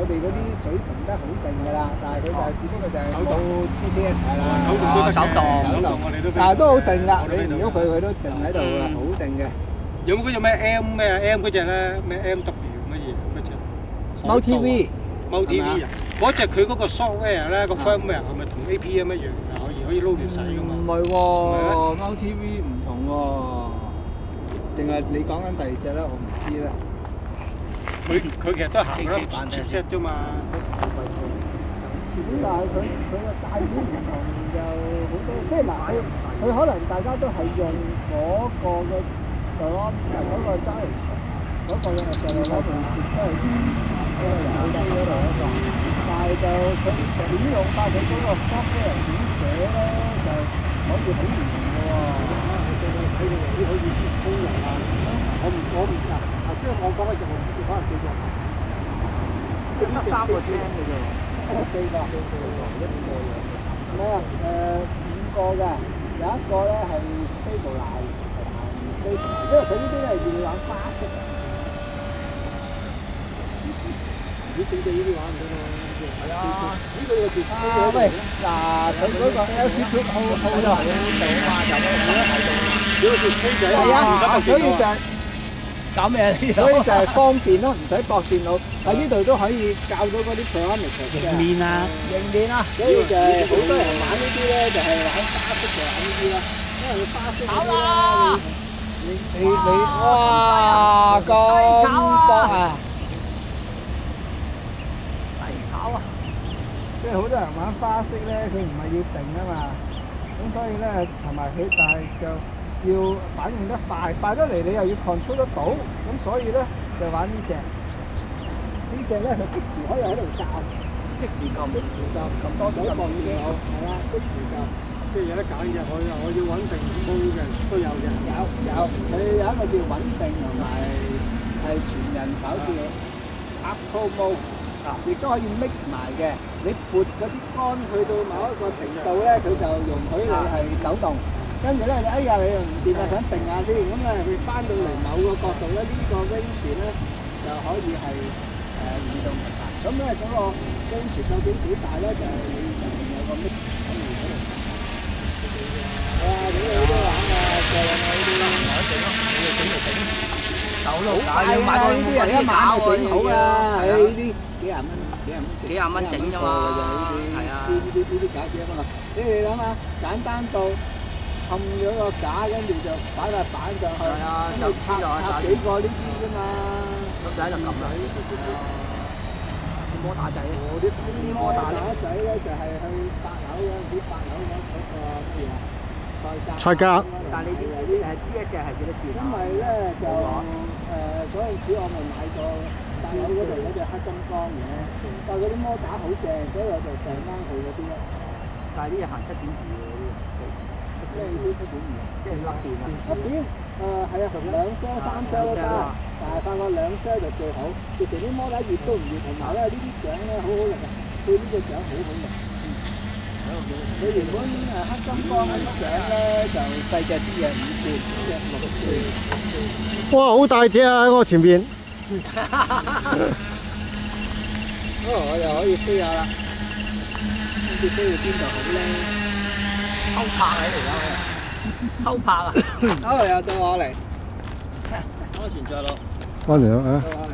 哋嗰啲水平得好定㗎啦，但係佢就只不過就係冇 GPS 係啦，我哋都但係都好定㗎。你唔喐佢，佢都定喺度㗎，好定嘅。有冇嗰隻咩 M 咩 M 嗰隻咧？咩 MW 乜嘢嗰隻 MultiV 啊？嗰隻佢嗰個 software 咧，個 firmware 係咪同 APM 一樣㗎？可以撈條使㗎嘛？唔係喎，MultiV 唔同喎，定係你講緊第二隻咧？我唔知咧。佢其實都係行啦，chipset 啫嘛。咁但係佢個界面唔同就好多，即係嗱，佢可能大家都係用嗰個嘅就嗰個揸嚟嗰個嘅就攞部接出去嗰個遊戲機嗰度一個，但係就佢點用法佢嗰個 software 點寫咧就可以好唔同嘅喎。睇到有啲好似功能啊，我唔啊，頭先我講嘅就可能叫做得3個 channel 嘅啫喎，4個，唔係啊，5個嘅，有一個咧係 stabilize 因為佢呢啲咧係要玩花式嘅。你正正呢啲玩唔到嘛？係啊，呢個要接喂，嗱，佢嗰個 LCD 好就係嘛，就係呢個接飛仔，係啊，所以就搞咩啊？所以就係方便咯，唔使駁電腦。喺呢度都可以教到嗰啲 parameter 嘅。面啊，形面啊，所以就係好多人玩呢啲咧，就係玩花式就玩呢啲啦，因為佢花式嗰啲咧，你哇咁搏啊！即係好多人玩花式咧，佢唔係要定啊嘛，咁所以咧同埋佢但係就要反應得快，快得嚟你又要 control 得到，咁所以咧就玩呢隻。呢隻咧佢即時可以喺度教，即時撳多幾個已經好，係啦，即時撳，即係有得揀嘅，我要穩定高嘅都有嘅。有，佢有一個叫穩定同埋係全人手叫 Auto Mode。亦都可以 mix 埋嘅，你撥嗰啲杆去到某一個程度咧，佢就容許你係手動。跟住咧，哎呀你又唔掂啊，想定下先，咁咧佢翻到嚟某個角度咧，呢個 range 咧就可以係移動嘅。咁咧嗰個 range 究竟幾大咧？就係你入面有個 mix 可以喺度。係啊，咁你都玩啊，就係呢啲啦。你整嚟整，手都好要買個呢啲人一買就整好啊！呢啲。幾廿蚊整啫嘛，係啊，呢啲架幾多蚊啊？你諗下，簡單到冚咗個架，跟住就擺塊板上去，跟住插幾個呢啲啫嘛。咁就喺度撳啦。摩打仔，我啲摩打仔咧就係去8樓嗰陣時，8樓嗰個咩啊？菜價。但係你呢一隻係幾多錢？因為咧就嗰陣時我咪買過。8樓嗰度嗰隻黑金剛嘅，但係嗰啲摩打好正，所以我就訂翻佢嗰啲咯。但係呢隻行7.2喎，咩意思7.2啊？即係甩電啊？甩電係啊，2箱3箱都得，但係發覺2箱就最好。直情啲摩打熱都唔熱，同埋咧呢啲獎咧好好力啊，配呢隻獎好好力。佢原本黑金剛嗰啲獎咧就細隻啲嘅5寸，隻6寸。哇，好大隻啊！喺我前邊。我又可以飛下啦，唔知飛去邊度好咧？偷拍喺嚟啦，偷拍啊！又到我嚟，安全着陸。安全啊！到我嚟。